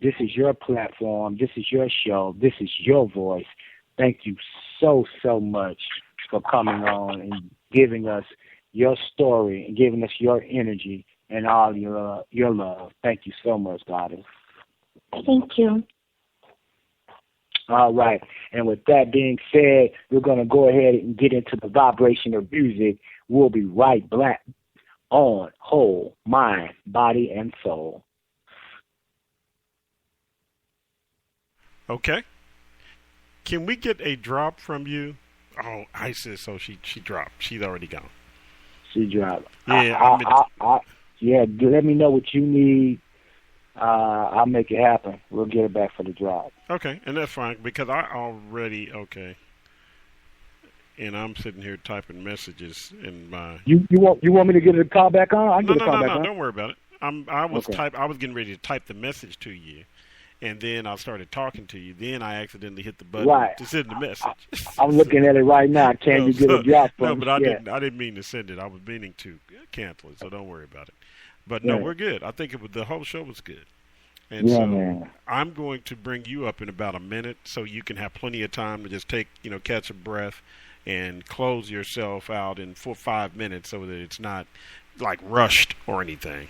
This is your platform. This is your show. This is your voice. Thank you so, so much for coming on and giving us your story and giving us your energy and all your love. Thank you so much, Goddess. Thank you. All right. And with that being said, we're going to go ahead and get into the vibration of music. We'll be right back on Whole Mind, Body, and Soul. Okay. Can we get a drop from you? Oh, Isis, so she dropped. She's already gone. She dropped. Yeah. Yeah, let me know what you need. I'll make it happen. We'll get it back for the drop. Okay, and that's fine because I already and I'm sitting here typing messages in my. You want me to get a call back on? I can get a call back on. No, don't worry about it. I was getting ready to type the message to you, and then I started talking to you. Then I accidentally hit the button to send the message. I'm looking at it right now. Can you get a drop? No, but I didn't mean to send it. I was meaning to cancel it, so don't worry about it. But no, we're good. I think the whole show was good. And so I'm going to bring you up in about a minute so you can have plenty of time to just catch a breath and close yourself out in 5 minutes so that it's not like rushed or anything.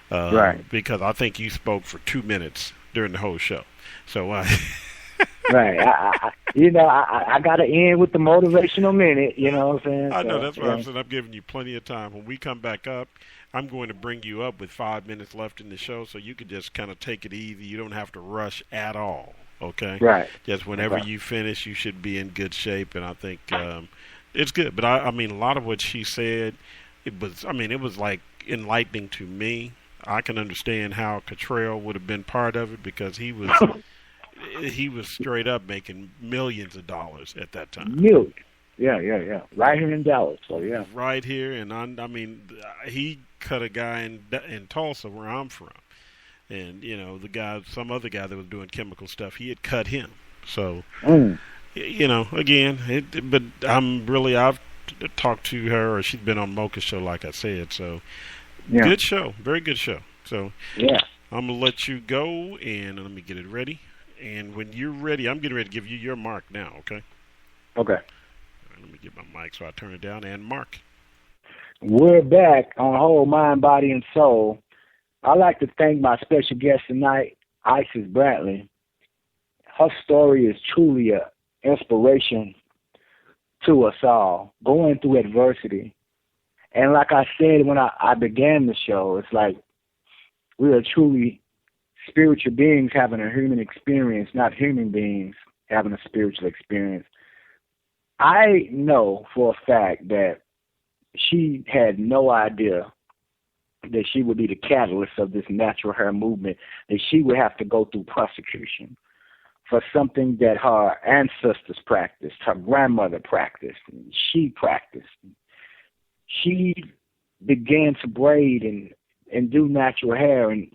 Right. Because I think you spoke for 2 minutes during the whole show. So right. I got to end with the motivational minute, you know what I'm saying? I know, that's why I'm saying I'm giving you plenty of time. When we come back up, I'm going to bring you up with 5 minutes left in the show so you can just kind of take it easy. You don't have to rush at all, okay? Right. Just whenever you finish, you should be in good shape, and I think it's good. But, I mean, a lot of what she said, it was like enlightening to me. I can understand how Cottrell would have been part of it because he was straight up making millions of dollars at that time. Millions. Yeah. Right here in Dallas, so yeah. Right here, and I mean, he cut a guy in Tulsa, where I'm from, and some other guy that was doing chemical stuff, he had cut him. So, again, but I've talked to her, or she's been on Mocha's show, like I said. So, good show, very good show. So, I'm gonna let you go, and let me get it ready. And when you're ready, I'm getting ready to give you your mark now. Okay. Okay. Let me get my mic so I turn it down and mark. We're back on Whole Mind, Body, and Soul. I'd like to thank my special guest tonight, Isis-Brantley. Her story is truly an inspiration to us all, going through adversity. And like I said when I began the show, it's like we are truly spiritual beings having a human experience, not human beings having a spiritual experience. I know for a fact that she had no idea that she would be the catalyst of this natural hair movement, that she would have to go through prosecution for something that her ancestors practiced, her grandmother practiced, and she practiced. She began to braid and do natural hair, and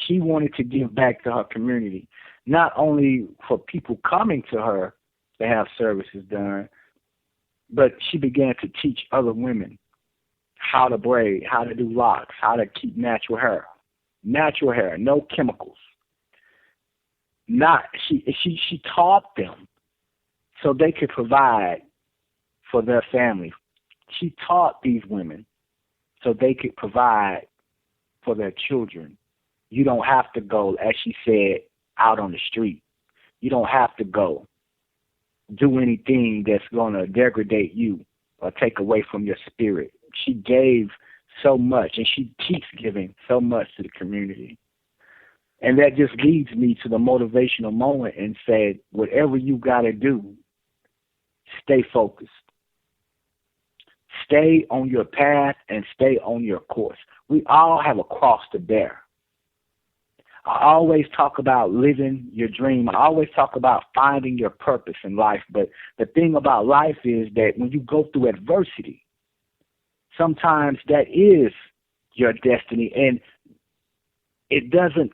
she wanted to give back to her community, not only for people coming to her to have services done, but she began to teach other women how to braid, how to do locks, how to keep natural hair. Natural hair, no chemicals. She taught them so they could provide for their family. She taught these women so they could provide for their children. You don't have to go, as she said, out on the street. You don't have to go do anything that's going to degrade you or take away from your spirit. She gave so much, and she keeps giving so much to the community. And that just leads me to the motivational moment and said, whatever you got to do, stay focused. Stay on your path and stay on your course. We all have a cross to bear. I always talk about living your dream. I always talk about finding your purpose in life. But the thing about life is that when you go through adversity, sometimes that is your destiny, and it doesn't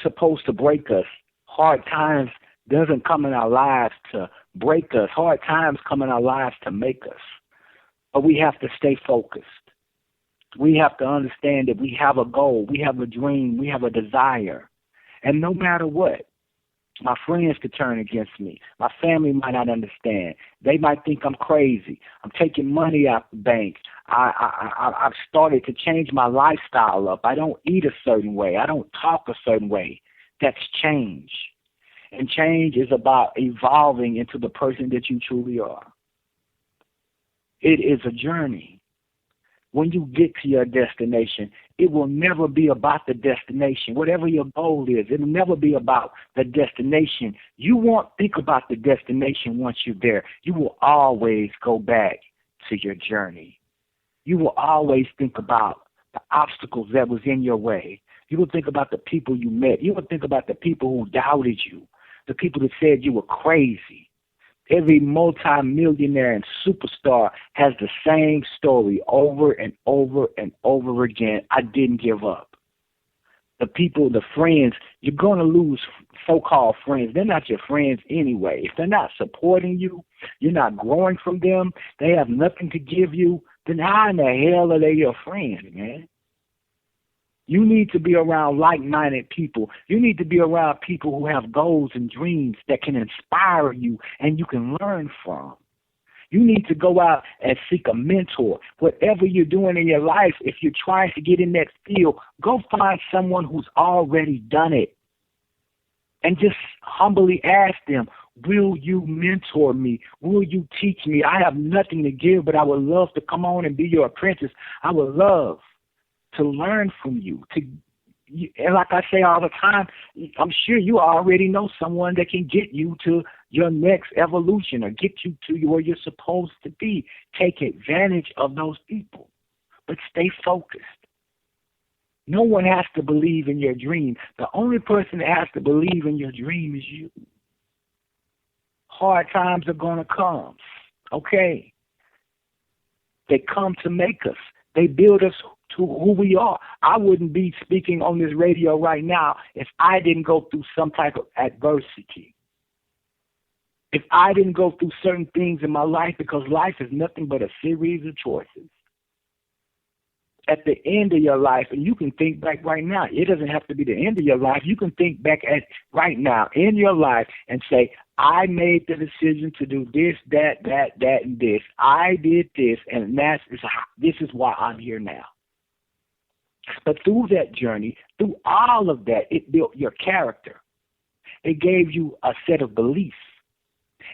supposed to break us. Hard times doesn't come in our lives to break us. Hard times come in our lives to make us. But we have to stay focused. We have to understand that we have a goal, we have a dream, we have a desire. And no matter what, my friends could turn against me. My family might not understand. They might think I'm crazy. I'm taking money out the bank. I've started to change my lifestyle up. I don't eat a certain way. I don't talk a certain way. That's change. And change is about evolving into the person that you truly are. It is a journey. When you get to your destination, it will never be about the destination. Whatever your goal is, it will never be about the destination. You won't think about the destination once you're there. You will always go back to your journey. You will always think about the obstacles that was in your way. You will think about the people you met. You will think about the people who doubted you, the people that said you were crazy. Every multi-millionaire and superstar has the same story over and over and over again. I didn't give up. The people, the friends, you're going to lose so-called friends. They're not your friends anyway. If they're not supporting you, you're not growing from them, they have nothing to give you, then how in the hell are they your friends, man? You need to be around like-minded people. You need to be around people who have goals and dreams that can inspire you and you can learn from. You need to go out and seek a mentor. Whatever you're doing in your life, if you're trying to get in that field, go find someone who's already done it. And just humbly ask them, will you mentor me? Will you teach me? I have nothing to give, but I would love to come on and be your apprentice. I would love to learn from you. And like I say all the time, I'm sure you already know someone that can get you to your next evolution or get you to where you're supposed to be. Take advantage of those people, but stay focused. No one has to believe in your dream. The only person that has to believe in your dream is you. Hard times are going to come, okay? They come to make us. They build us to who we are. I wouldn't be speaking on this radio right now if I didn't go through some type of adversity. If I didn't go through certain things in my life, because life is nothing but a series of choices. At the end of your life, and you can think back right now, it doesn't have to be the end of your life. You can think back at right now in your life and say, I made the decision to do this, that, and this. I did this, and this is why I'm here now. But through that journey, through all of that, it built your character. It gave you a set of beliefs.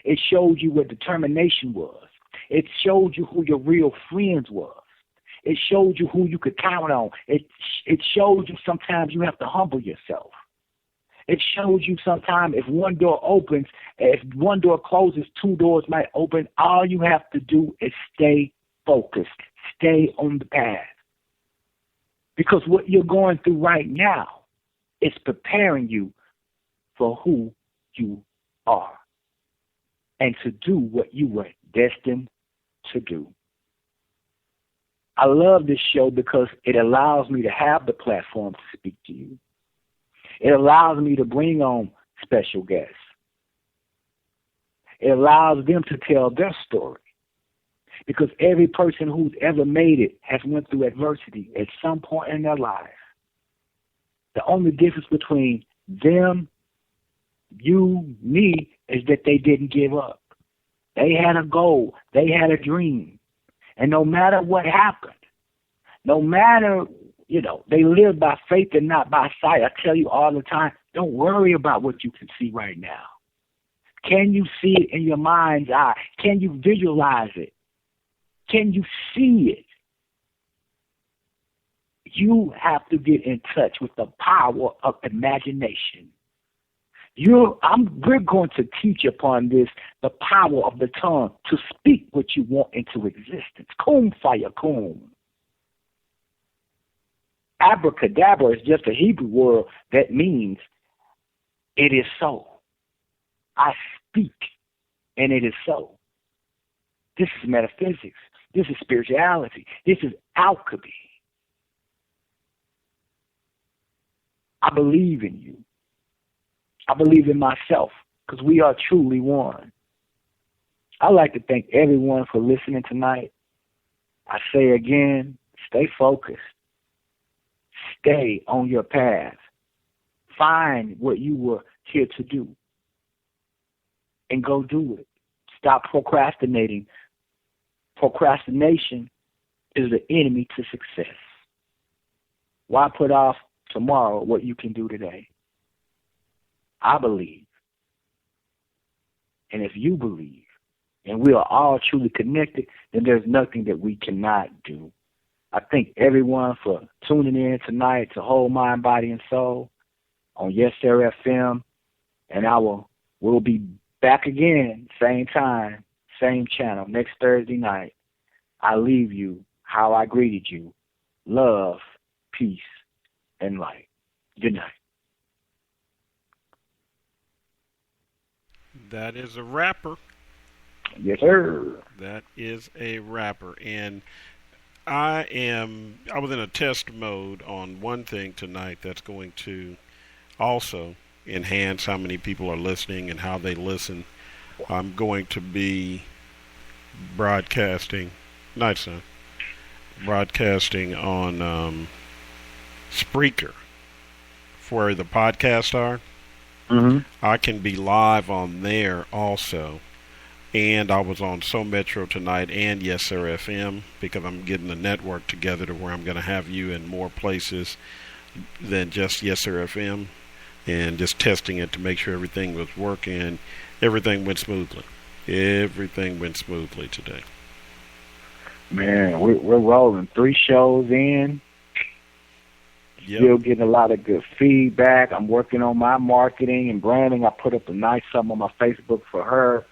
It showed you what determination was. It showed you who your real friends was. It showed you who you could count on. It showed you sometimes you have to humble yourself. It shows you sometimes if one door opens, if one door closes, two doors might open. All you have to do is stay focused, stay on the path. Because what you're going through right now is preparing you for who you are and to do what you were destined to do. I love this show because it allows me to have the platform to speak to you. It allows me to bring on special guests. It allows them to tell their story. Because every person who's ever made it has went through adversity at some point in their life. The only difference between them, you, me, is that they didn't give up. They had a goal. They had a dream. And no matter what happened, no matter, they live by faith and not by sight. I tell you all the time, don't worry about what you can see right now. Can you see it in your mind's eye? Can you visualize it? Can you see it? You have to get in touch with the power of imagination. We're going to teach upon this, the power of the tongue, to speak what you want into existence. Kum fire kum. Abracadabra is just a Hebrew word that means it is so. I speak, and it is so. This is metaphysics. This is spirituality. This is alchemy. I believe in you. I believe in myself because we are truly one. I'd like to thank everyone for listening tonight. I say again, stay focused. Stay on your path. Find what you were here to do and go do it. Stop procrastinating. Procrastination is the enemy to success. Why put off tomorrow what you can do today? I believe. And if you believe, and we are all truly connected, then there's nothing that we cannot do. I thank everyone for tuning in tonight to Whole Mind, Body, and Soul on Yessurr-FM. And we'll be back again, same time, same channel, next Thursday night. I leave you how I greeted you. Love, peace, and light. Good night. That is a rapper. Yes, sir. That is a rapper. And I was in a test mode on one thing tonight that's going to also enhance how many people are listening and how they listen. I'm going to be broadcasting on Spreaker, for where the podcasts are. Mm-hmm. I can be live on there also. And I was on So Metro tonight and Yessurr-FM because I'm getting the network together to where I'm going to have you in more places than just Yessurr-FM, and just testing it to make sure everything was working. Everything went smoothly. Everything went smoothly today. Man, we're rolling 3 shows in. Yep. Still getting a lot of good feedback. I'm working on my marketing and branding. I put up a nice something on my Facebook for her.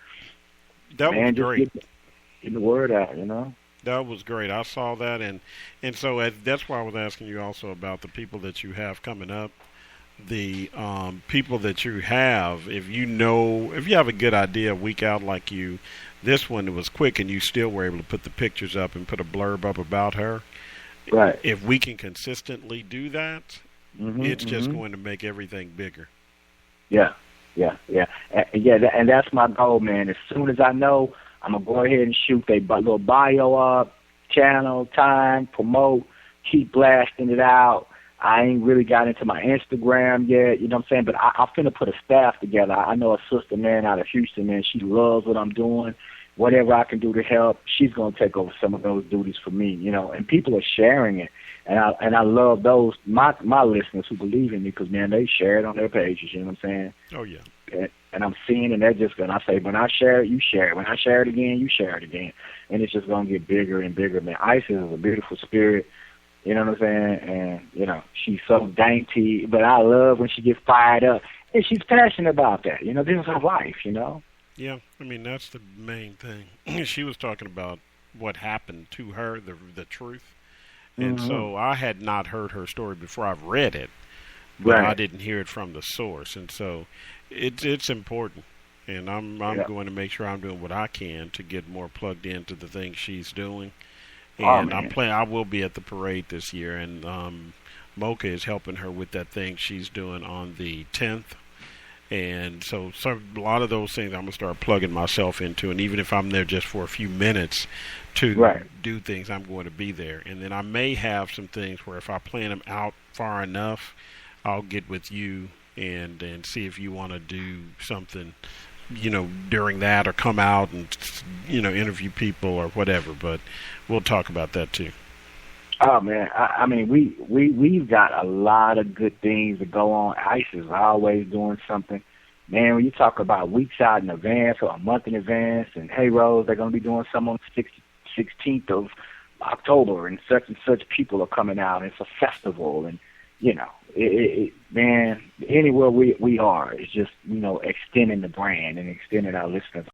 That was great. Getting the word out, That was great. I saw that, and so that's why I was asking you also about the people that you have coming up. The people that you have, if you have a good idea a week out like you, this one, it was quick and you still were able to put the pictures up and put a blurb up about her. Right. If we can consistently do that, it's just going to make everything bigger. Yeah. And that's my goal, man. As soon as I know, I'm going to go ahead and shoot a little bio up, channel, time, promote, keep blasting it out. I ain't really got into my Instagram yet, you know what I'm saying? But I'm finna put a staff together. I know a sister, man, out of Houston, man. She loves what I'm doing. Whatever I can do to help, she's going to take over some of those duties for me, and people are sharing it. And I love my listeners who believe in me because, man, they share it on their pages, you know what I'm saying? Oh, yeah. and I'm seeing, and they're just gonna. I say, when I share it, you share it. When I share it again, you share it again, and it's just gonna get bigger and bigger. Man, Isis is a beautiful spirit. You know what I'm saying? And you know, she's so dainty, but I love when she gets fired up, and she's passionate about that. You know, this is her life. You know. Yeah, I mean that's the main thing. She was talking about what happened to her, the truth, and so I had not heard her story before. I've read it, but I didn't hear it from the source, and so it's important. And I'm going to make sure I'm doing what I can to get more plugged into the things she's doing. And I will be at the parade this year, and Mocha is helping her with that thing she's doing on the 10th. And so a lot of those things I'm going to start plugging myself into. And even if I'm there just for a few minutes to do things, I'm going to be there. And then I may have some things where if I plan them out far enough, I'll get with you and see if you want to do something, you know, during that, or come out and, you know, interview people or whatever. But we'll talk about that too. Oh man, I mean, we've got a lot of good things to go on. ISIS is always doing something. Man, when you talk about weeks out in advance or a month in advance, and hey, Rose, they're going to be doing something on the 16th of October, and such people are coming out. It's a festival, and you know, man, anywhere we are, it's just, you know, extending the brand and extending our listeners'